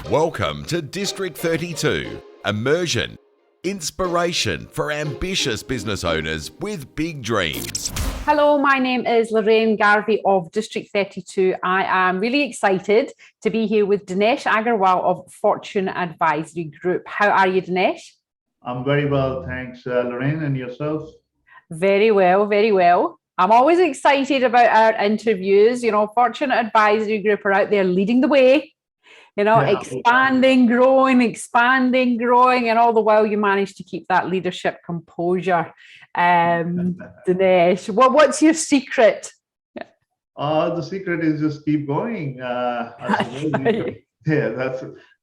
Welcome to District 32, immersion, inspiration for ambitious business owners with big dreams. Hello, my name is Lorraine Garvey of District 32. I am really excited to be here with Dinesh Agarwal of Fortune Advisory Group. How are you, Dinesh? I'm very well, thanks, Lorraine, and yourself? Very well, very well. I'm always excited about our interviews. You know, Fortune Advisory Group are out there leading the way, expanding, growing, and all the while you manage to keep that leadership composure. Dinesh, what's your secret? The secret is just keep going. Yeah,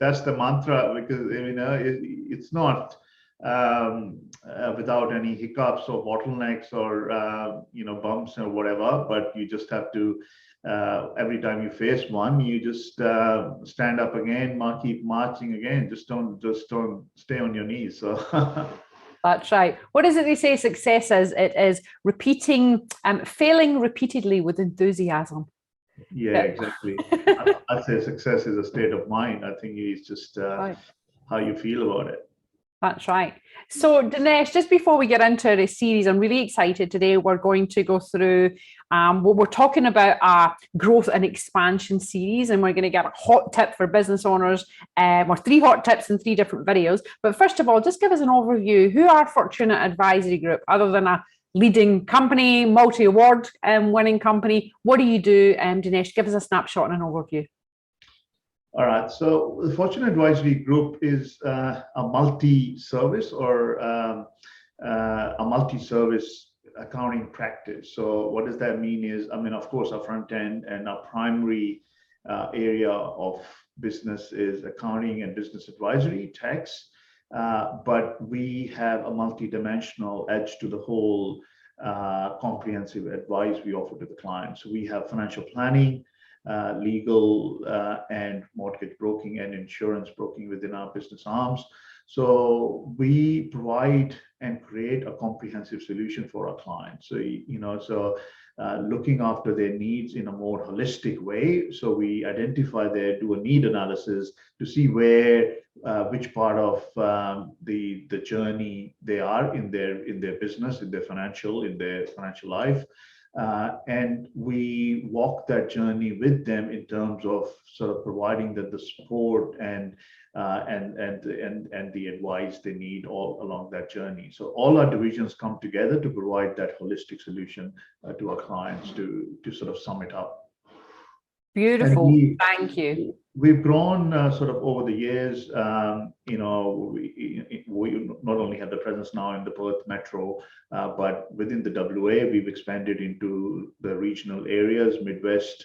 that's the mantra, because it's not without any hiccups or bottlenecks or bumps or whatever, but you just have to every time you face one, you just stand up again, keep marching again. Just don't stay on your knees. So that's right. What is it they say success is? It is repeating, failing repeatedly with enthusiasm. Yeah, exactly. I'd say success is a state of mind. I think it's just how you feel about it. That's right. So Dinesh, just before we get into the series, I'm really excited today. We're going to go through what we're talking about, a growth and expansion series, and we're going to get a hot tip for business owners, or 3 hot tips in 3 different videos. But first of all, just give us an overview. Who are Fortune Advisory Group, other than a leading company, multi-award winning company? What do you do? Dinesh, give us a snapshot and an overview. All right. So the Fortune Advisory Group is a multi-service or a multi-service accounting practice. So what does that mean is, of course, our front end and our primary area of business is accounting and business advisory, tax. But we have a multi-dimensional edge to the whole comprehensive advice we offer to the client. So we have financial planning, legal and mortgage broking and insurance broking within our business arms. So we provide and create a comprehensive solution for our clients. So, looking after their needs in a more holistic way. So we identify do a need analysis to see which part of the journey they are in their business, in their financial life. And we walk that journey with them in terms of sort of providing them the support and the advice they need all along that journey. So all our divisions come together to provide that holistic solution to our clients to sort of sum it up. Beautiful. Thank you. We've grown sort of over the years. We not only have the presence now in the Perth Metro, but within the WA, we've expanded into the regional areas, Midwest,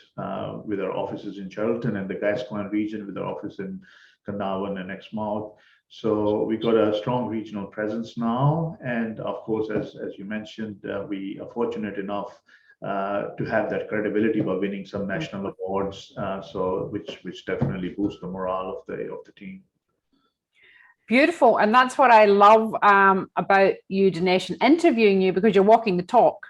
with our offices in Charlton, and the Gascoyne region with our office in Carnarvon and Exmouth. So we've got a strong regional presence now. And of course, as you mentioned, we are fortunate enough to have that credibility by winning some national awards, which definitely boosts the morale of the team. Beautiful, and that's what I love about you, Dinesh, and interviewing you, because you're walking the talk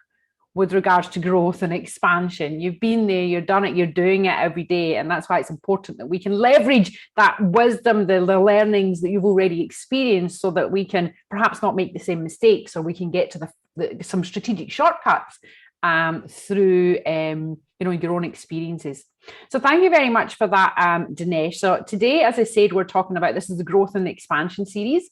with regards to growth and expansion. You've been there, you've done it, you're doing it every day, and that's why it's important that we can leverage that wisdom, the learnings that you've already experienced, so that we can perhaps not make the same mistakes, or we can get to some strategic shortcuts through your own experiences. So thank you very much for that, Dinesh. So today, as I said, we're talking about, this is the growth and expansion series.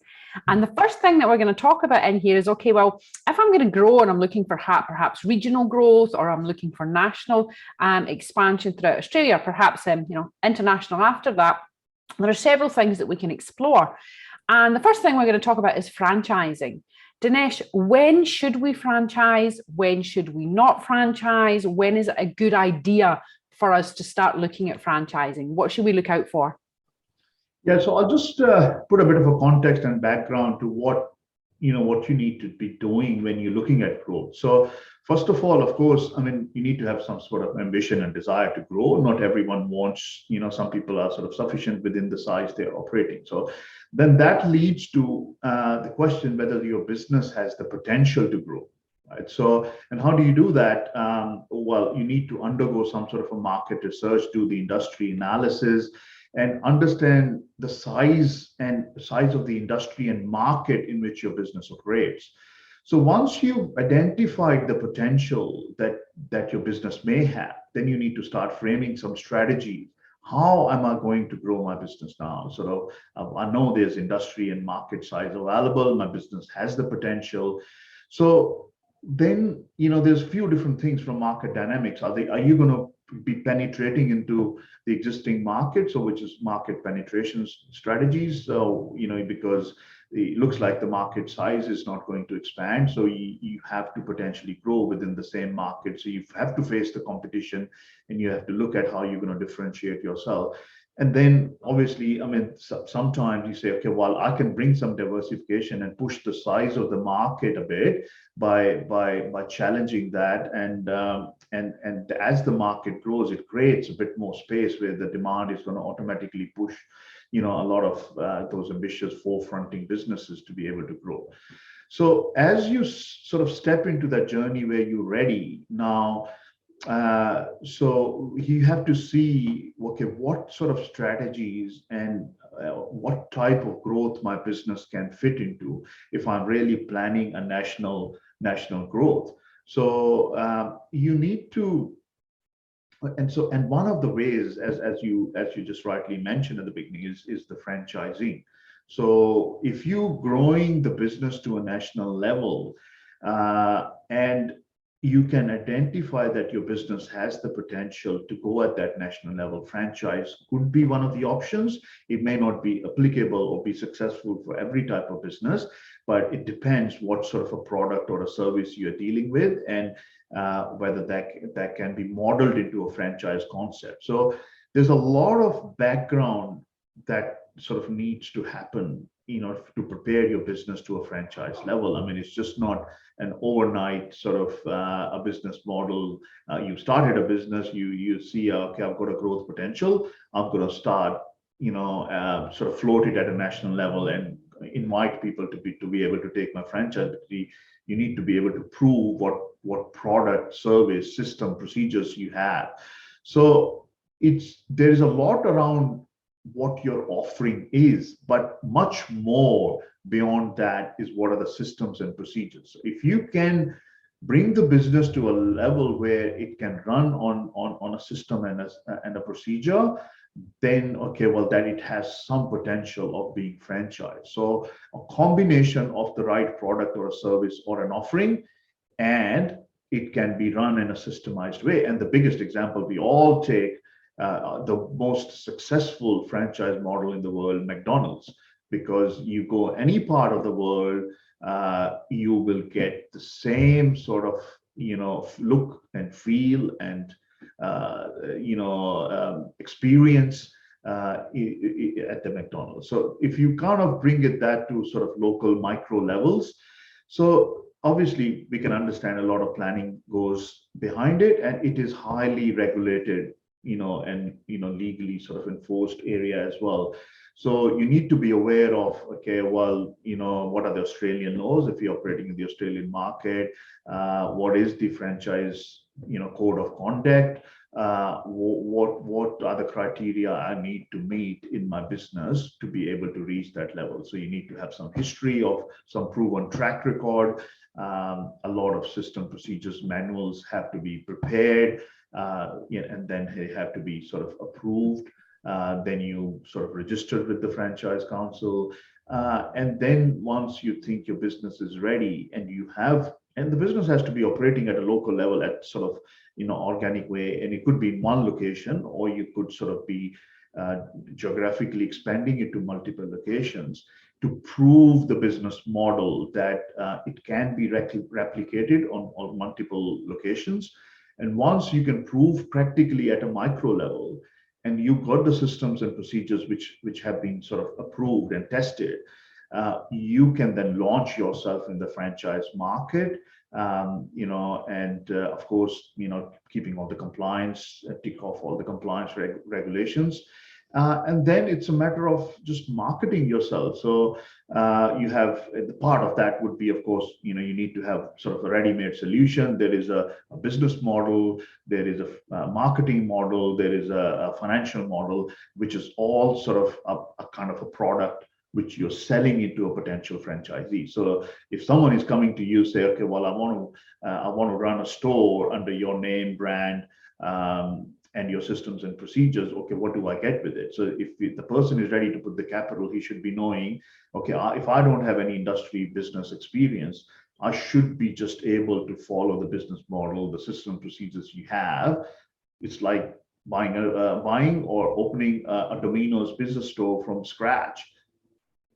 And the first thing that we're going to talk about in here is, okay, well, if I'm going to grow and I'm looking for perhaps regional growth, or I'm looking for national expansion throughout Australia, perhaps international after that, there are several things that we can explore. And the first thing we're going to talk about is franchising. Dinesh, when should we franchise? When should we not franchise? When is it a good idea for us to start looking at franchising? What should we look out for? Yeah, so I'll just put a bit of a context and background to what you need to be doing when you're looking at growth. So first of all, of course, you need to have some sort of ambition and desire to grow. Not everyone wants, some people are sort of sufficient within the size they're operating. So then that leads to the question whether your business has the potential to grow. Right. So, and how do you do that? Well, you need to undergo some sort of a market research, do the industry analysis, and understand the size of the industry and market in which your business operates. So once you've identified the potential that your business may have, then you need to start framing some strategies. How am I going to grow my business now? I know there's industry and market size available. My business has the potential. So then, there's a few different things from market dynamics. Are you going to be penetrating into the existing market? So which is market penetration strategies. So, because it looks like the market size is not going to expand. So you have to potentially grow within the same market. So you have to face the competition and you have to look at how you're going to differentiate yourself. And then obviously, sometimes you say, okay, well, I can bring some diversification and push the size of the market a bit by challenging that. And as the market grows, it creates a bit more space where the demand is going to automatically push a lot of those ambitious forefronting businesses to be able to grow. So as you sort of step into that journey where you're ready now, so you have to see, okay, what sort of strategies and what type of growth my business can fit into if I'm really planning a national growth. So you need to. And one of the ways, as you just rightly mentioned at the beginning, is the franchising. So if you're growing the business to a national level, and you can identify that your business has the potential to go at that national level, franchise could be one of the options. It may not be applicable or be successful for every type of business, but it depends what sort of a product or a service you're dealing with, and whether that can be modeled into a franchise concept. So there's a lot of background that sort of needs to happen, to prepare your business to a franchise level. It's just not an overnight sort of a business model. You started a business, you see, okay, I've got a growth potential. I'm going to start, sort of float it at a national level and invite people to be able to take my franchise. You need to be able to prove what product, service, system, procedures you have. So there is a lot around what your offering is, but much more beyond that is what are the systems and procedures. So if you can bring the business to a level where it can run on a system and a procedure, then okay, well, then it has some potential of being franchised. So a combination of the right product or a service or an offering, and it can be run in a systemized way. And the biggest example we all take, the most successful franchise model in the world, McDonald's, because you go any part of the world, you will get the same sort of look and feel and experience at the McDonald's. So if you kind of bring that to sort of local micro levels, so obviously we can understand a lot of planning goes behind it, and it is highly regulated, and legally sort of enforced area as well. So you need to be aware of, okay, well, what are the Australian laws if you're operating in the Australian market? What is the franchise, code of conduct? What are the criteria I need to meet in my business to be able to reach that level? So you need to have some history of some proven track record. A lot of system procedures manuals have to be prepared, and then they have to be sort of approved. Then you sort of register with the franchise council, and then once you think your business is ready and the business has to be operating at a local level at sort of organic way, and it could be in one location, or you could sort of be geographically expanding it to multiple locations to prove the business model that it can be replicated on multiple locations. And once you can prove practically at a micro level, and you've got the systems and procedures which have been sort of approved and tested, you can then launch yourself in the franchise market, and of course, keeping all the compliance, tick off all the compliance regulations. And then it's a matter of just marketing yourself. So you have the part of that would be, of course, you need to have sort of a ready-made solution. There is a business model, there is a marketing model, there is a financial model, which is all sort of a kind of a product which you're selling into a potential franchisee. So if someone is coming to you, say, okay, well, I want to run a store under your name, brand, and your systems and procedures. Okay, what do I get with it? So if the person is ready to put the capital, he should be knowing, okay, if I don't have any industry business experience, I should be just able to follow the business model, the system procedures you have. It's like buying or opening a Domino's business store from scratch.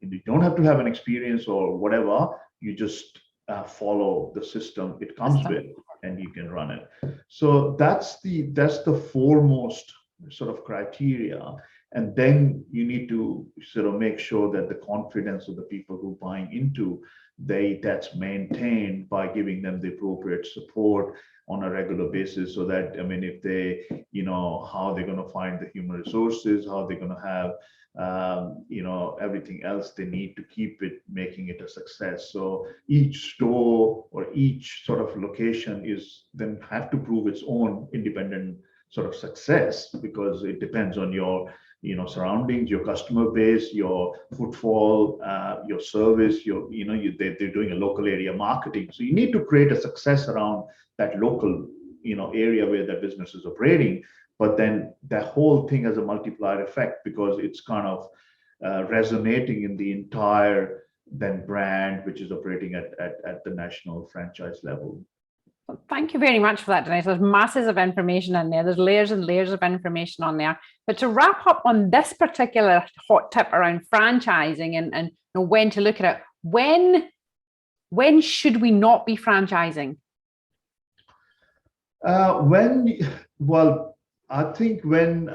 You don't have to have an experience or whatever. You just follow the system it comes with, and you can run it. So that's the foremost sort of criteria. And then you need to sort of make sure that the confidence of the people who are buying into that's maintained by giving them the appropriate support on a regular basis. So that, I mean, if they, how they're going to find the human resources, how they're going to have everything else they need to keep making it a success. So each store or each sort of location is then have to prove its own independent sort of success, because it depends on your surroundings, your customer base, your footfall, your service, they're doing a local area marketing. So you need to create a success around that local area where that business is operating. But then the whole thing has a multiplier effect, because it's kind of resonating in the entire then brand, which is operating at the national franchise level. Well, thank you very much for that, Dinesh. There's masses of information in there. There's layers and layers of information on there. But to wrap up on this particular hot tip around franchising and when to look at it, when should we not be franchising? I think when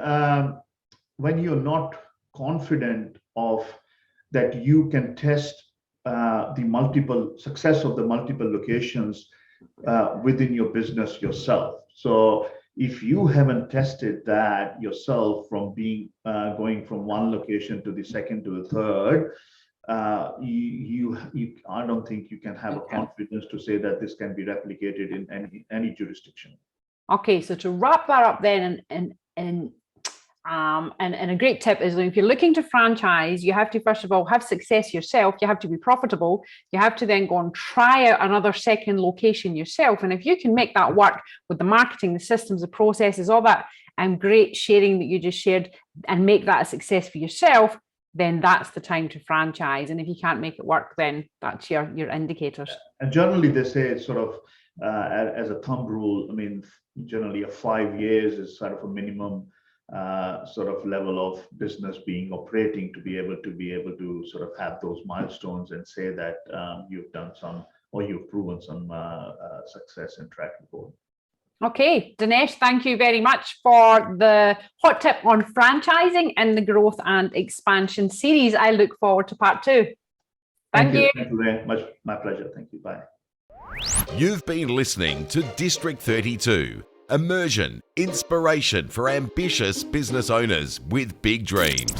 you're not confident of that you can test the multiple success of the multiple locations within your business yourself. So if you haven't tested that yourself from going from one location to the second to the third, I don't think you can have a confidence to say that this can be replicated in any jurisdiction. Okay, so to wrap that up then, and a great tip is, if you're looking to franchise, you have to first of all have success yourself. You have to be profitable. You have to then go and try out another second location yourself. And if you can make that work with the marketing, the systems, the processes, all that, and great sharing that you just shared, and make that a success for yourself, then that's the time to franchise. And if you can't make it work, then that's your indicators. And generally, they say it's sort of as a thumb rule. I mean, generally, 5 years is sort of a minimum sort of level of business being operating to be able to sort of have those milestones and say that you've done some, or you've proven some success and track record. Okay, Dinesh, thank you very much for the hot tip on franchising and the growth and expansion series. I look forward to part 2. Thank you. Thank you very much. My pleasure. Thank you. Bye. You've been listening to District 32, immersion, inspiration for ambitious business owners with big dreams.